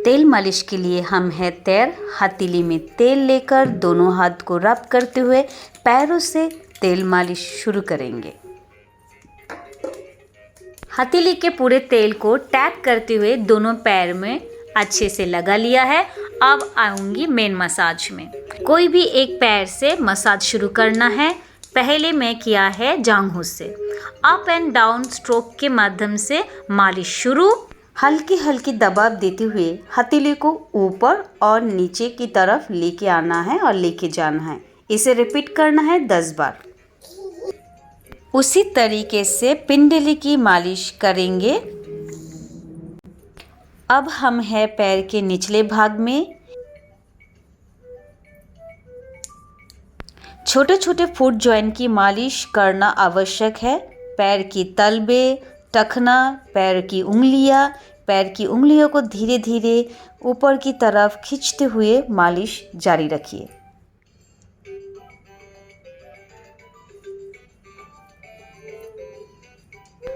तेल मालिश के लिए हम हैं तैयार। हथेली में तेल लेकर दोनों हाथ को रब करते हुए पैरों से तेल मालिश शुरू करेंगे। हथेली के पूरे तेल को टैप करते हुए दोनों पैर में अच्छे से लगा लिया है। अब आऊंगी मेन मसाज में। कोई भी एक पैर से मसाज शुरू करना है। पहले मैं किया है जांघों से। अप एंड डाउन स्ट्रोक के माध्यम से मालिश शुरू। हल्की हल्की दबाव देते हुए हथेली को ऊपर और नीचे की तरफ लेके आना है और लेके जाना है। इसे रिपीट करना है 10 बार। उसी तरीके से पिंडली की मालिश करेंगे। अब हम हैं पैर के निचले भाग में। छोटे छोटे फुट जॉइंट की मालिश करना आवश्यक है। पैर की तलबे, टखना, पैर की उंगलियों को धीरे धीरे ऊपर की तरफ खींचते हुए मालिश जारी रखिए।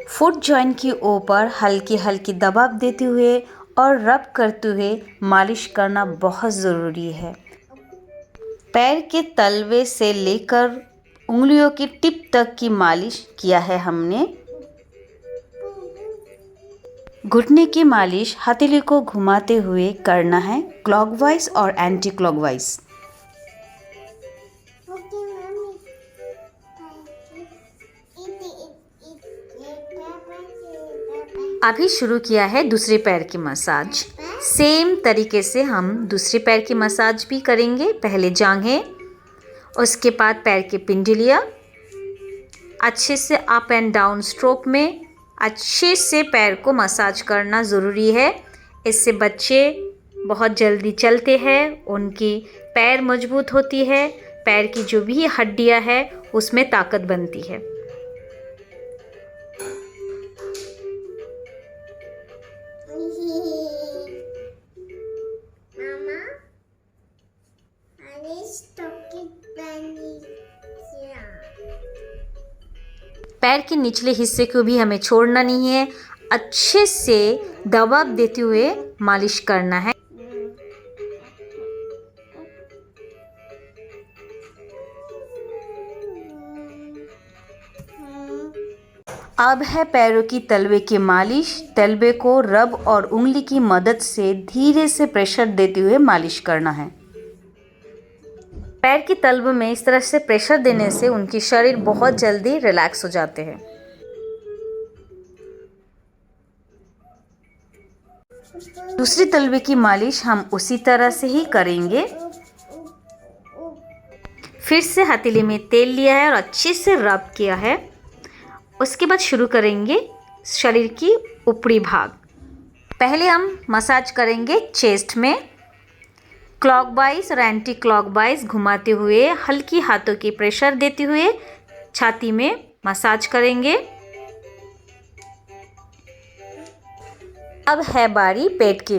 फुट जॉइंट के ऊपर हल्की हल्की दबाव देते हुए और रब करते हुए मालिश करना बहुत ज़रूरी है। पैर के तलवे से लेकर उंगलियों की टिप तक की मालिश किया है हमने। घुटने की मालिश हथेली को घुमाते हुए करना है, क्लॉकवाइज और एंटी क्लॉकवाइज। अभी शुरू किया है दूसरे पैर की मसाज। सेम तरीके से हम दूसरे पैर की मसाज भी करेंगे। पहले जांघें, उसके बाद पैर की पिंडलियाँ। अच्छे से अप एंड डाउन स्ट्रोक में अच्छे से पैर को मसाज करना ज़रूरी है। इससे बच्चे बहुत जल्दी चलते हैं, उनकी पैर मजबूत होती है, पैर की जो भी हड्डियाँ हैं उसमें ताकत बनती है। पैर के निचले हिस्से को भी हमें छोड़ना नहीं है। अच्छे से दबाव देते हुए मालिश करना है। अब है पैरों की तलवे की मालिश। तलवे को रब और उंगली की मदद से धीरे से प्रेशर देते हुए मालिश करना है। पैर की तलवे में इस तरह से प्रेशर देने से उनकी शरीर बहुत जल्दी रिलैक्स हो जाते हैं। दूसरी तलवे की मालिश हम उसी तरह से ही करेंगे। फिर से हथेली में तेल लिया है और अच्छे से रब किया है। उसके बाद शुरू करेंगे शरीर की ऊपरी भाग। पहले हम मसाज करेंगे चेस्ट में। क्लॉकवाइज और एंटी क्लॉकवाइज घुमाते हुए हल्की हाथों की प्रेशर देते हुए छाती में मसाज करेंगे। अब है बारी पेट की।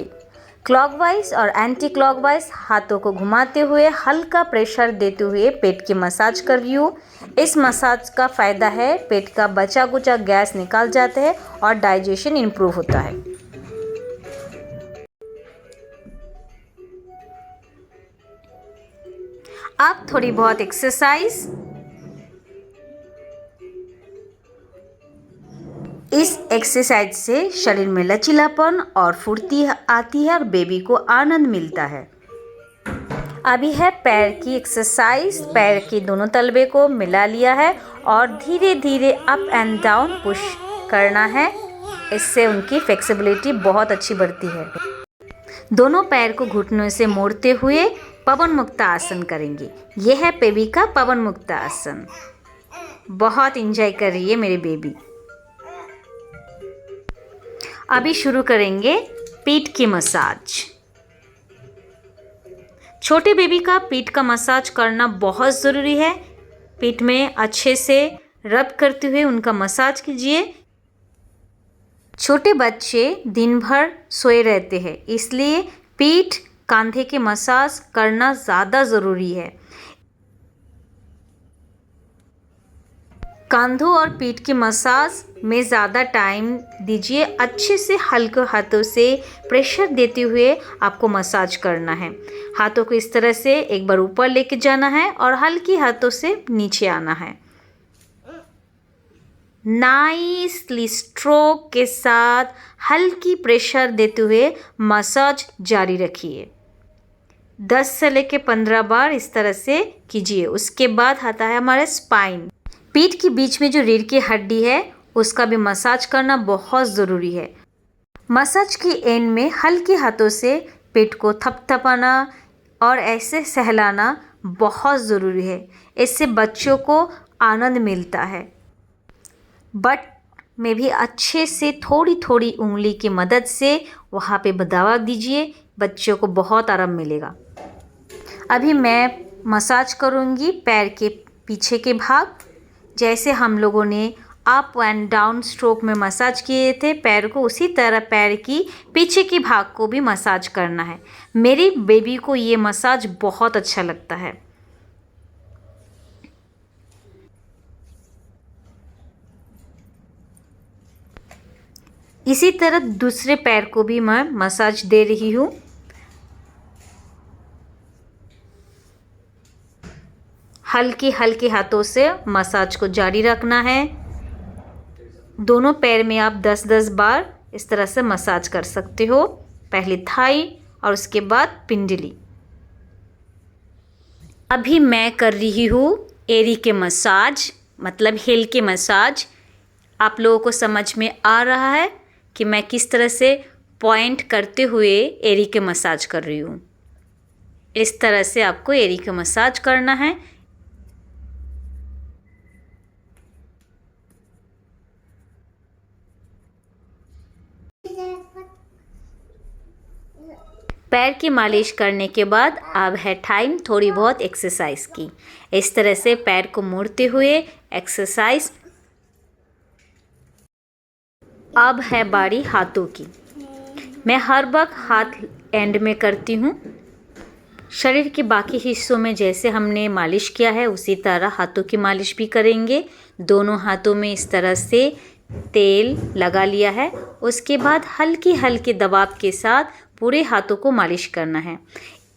क्लॉकवाइज और एंटी क्लॉकवाइज हाथों को घुमाते हुए हल्का प्रेशर देते हुए पेट की मसाज कर रही हूँ। इस मसाज का फ़ायदा है पेट का बचा कुचा गैस निकाल जाता है और डाइजेशन इम्प्रूव होता है। अब थोड़ी बहुत एक्सरसाइज। इस एक्सरसाइज से शरीर में लचीलापन और फुर्ती आती है और बेबी को आनंद मिलता है। अभी है पैर की एक्सरसाइज। पैर की दोनों तलवे को मिला लिया है और धीरे धीरे अप एंड डाउन पुश करना है। इससे उनकी फ्लेक्सिबिलिटी बहुत अच्छी बढ़ती है। दोनों पैर को घुटनों से मोड़ते हुए पवन मुक्ता आसन करेंगे। यह है बेबी का पवन मुक्ता आसन। बहुत एंजॉय कर रही है मेरी बेबी। अभी शुरू करेंगे पीठ की मसाज। छोटे बेबी का पीठ का मसाज करना बहुत ज़रूरी है। पीठ में अच्छे से रब करते हुए उनका मसाज कीजिए। छोटे बच्चे दिन भर सोए रहते हैं, इसलिए पीठ कंधे के मसाज करना ज़्यादा ज़रूरी है। कंधों और पीठ की मसाज में ज़्यादा टाइम दीजिए। अच्छे से हल्के हाथों से प्रेशर देते हुए आपको मसाज करना है। हाथों को इस तरह से एक बार ऊपर लेके जाना है और हल्की हाथों से नीचे आना है। नाइसली स्ट्रोक के साथ हल्की प्रेशर देते हुए मसाज जारी रखिए। 10 से लेके 15 बार इस तरह से कीजिए। उसके बाद आता है हमारा स्पाइन। पीठ के बीच में जो रीढ़ की हड्डी है उसका भी मसाज करना बहुत ज़रूरी है। मसाज के एंड में हल्के हाथों से पीठ को थपथपाना और ऐसे सहलाना बहुत ज़रूरी है। इससे बच्चों को आनंद मिलता है। बट में भी अच्छे से थोड़ी थोड़ी उंगली की मदद से वहाँ पे दबा दीजिए, बच्चों को बहुत आराम मिलेगा। अभी मैं मसाज करूँगी पैर के पीछे के भाग। जैसे हम लोगों ने अप एंड डाउन स्ट्रोक में मसाज किए थे पैर को, उसी तरह पैर की पीछे के भाग को भी मसाज करना है। मेरी बेबी को ये मसाज बहुत अच्छा लगता है। इसी तरह दूसरे पैर को भी मैं मसाज दे रही हूँ। हल्के हल्के हाथों से मसाज को जारी रखना है। दोनों पैर में आप 10-10 बार इस तरह से मसाज कर सकते हो। पहले थाई और उसके बाद पिंडली। अभी मैं कर रही हूँ एरी के मसाज, मतलब हिल के मसाज। आप लोगों को समझ में आ रहा है कि मैं किस तरह से पॉइंट करते हुए एरी के मसाज कर रही हूँ। इस तरह से आपको एरी के मसाज करना है। पैर की मालिश करने के बाद अब है टाइम थोड़ी बहुत एक्सरसाइज की। इस तरह से पैर को मोड़ते हुए एक्सरसाइज। अब है बारी हाथों की। मैं हर वक्त हाथ एंड में करती हूँ। शरीर के बाकी हिस्सों में जैसे हमने मालिश किया है उसी तरह हाथों की मालिश भी करेंगे। दोनों हाथों में इस तरह से तेल लगा लिया है। उसके बाद हल्की हल्की दबाव के साथ पूरे हाथों को मालिश करना है।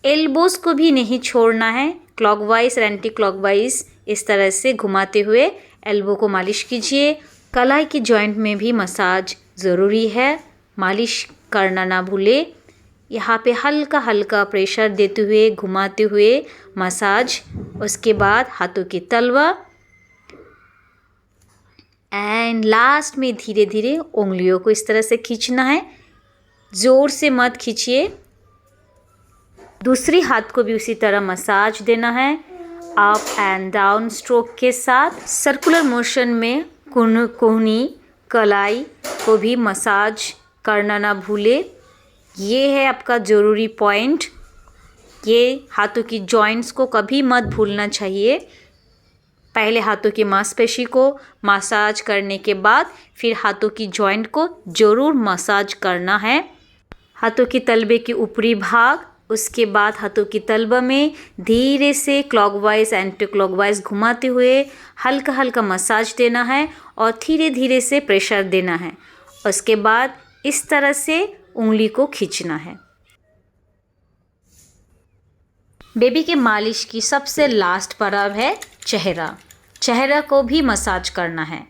एल्बोस को भी नहीं छोड़ना है। क्लॉकवाइज और एंटी क्लॉकवाइज इस तरह से घुमाते हुए एल्बो को मालिश कीजिए। कलाई की जॉइंट में भी मसाज ज़रूरी है, मालिश करना ना भूले। यहाँ पे हल्का हल्का प्रेशर देते हुए घुमाते हुए मसाज। उसके बाद हाथों की तलवा एंड लास्ट में धीरे धीरे उंगलियों को इस तरह से खींचना है। ज़ोर से मत खींचिए। दूसरी हाथ को भी उसी तरह मसाज देना है अप एंड डाउन स्ट्रोक के साथ। सर्कुलर मोशन में कोहनी कलाई को भी मसाज करना ना भूले। ये है आपका ज़रूरी पॉइंट। ये हाथों की जॉइंट्स को कभी मत भूलना चाहिए। पहले हाथों की मांसपेशी को मसाज करने के बाद फिर हाथों की जॉइंट को ज़रूर मसाज करना है। हाथों की तलवे की ऊपरी भाग, उसके बाद हाथों की तलवा में धीरे से क्लॉकवाइज एंटी क्लॉकवाइज घुमाते हुए हल्का हल्का मसाज देना है और धीरे धीरे से प्रेशर देना है। उसके बाद इस तरह से उंगली को खींचना है। बेबी के मालिश की सबसे लास्ट पड़ाव है चेहरा। चेहरा को भी मसाज करना है।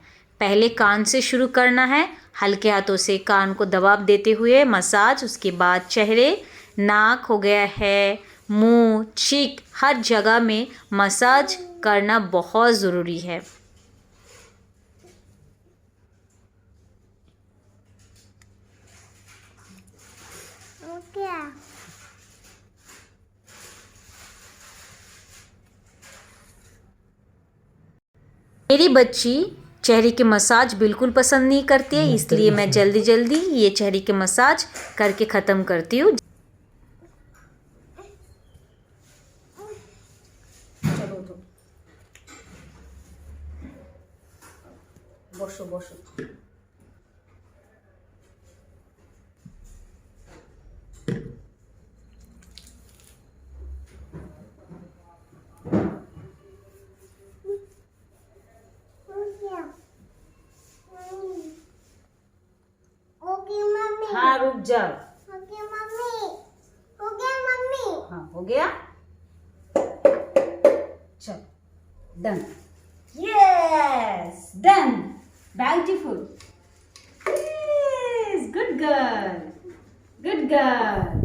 पहले कान से शुरू करना है। हल्के हाथों से कान को दबाव देते हुए मसाज। उसके बाद चेहरे, नाक हो गया है, मुंह, चीक, हर जगह में मसाज करना बहुत ज़रूरी है। मेरी बच्ची चेहरे के मसाज बिल्कुल पसंद नहीं करती है, इसलिए मैं जल्दी जल्दी ये चेहरे के मसाज करके ख़त्म करती हूँ। বসো বসো। Good job. हो गया मम्मी, हो गया मम्मी। हाँ हो गया, चल done. Yes done, beautiful. Yes good girl, good girl.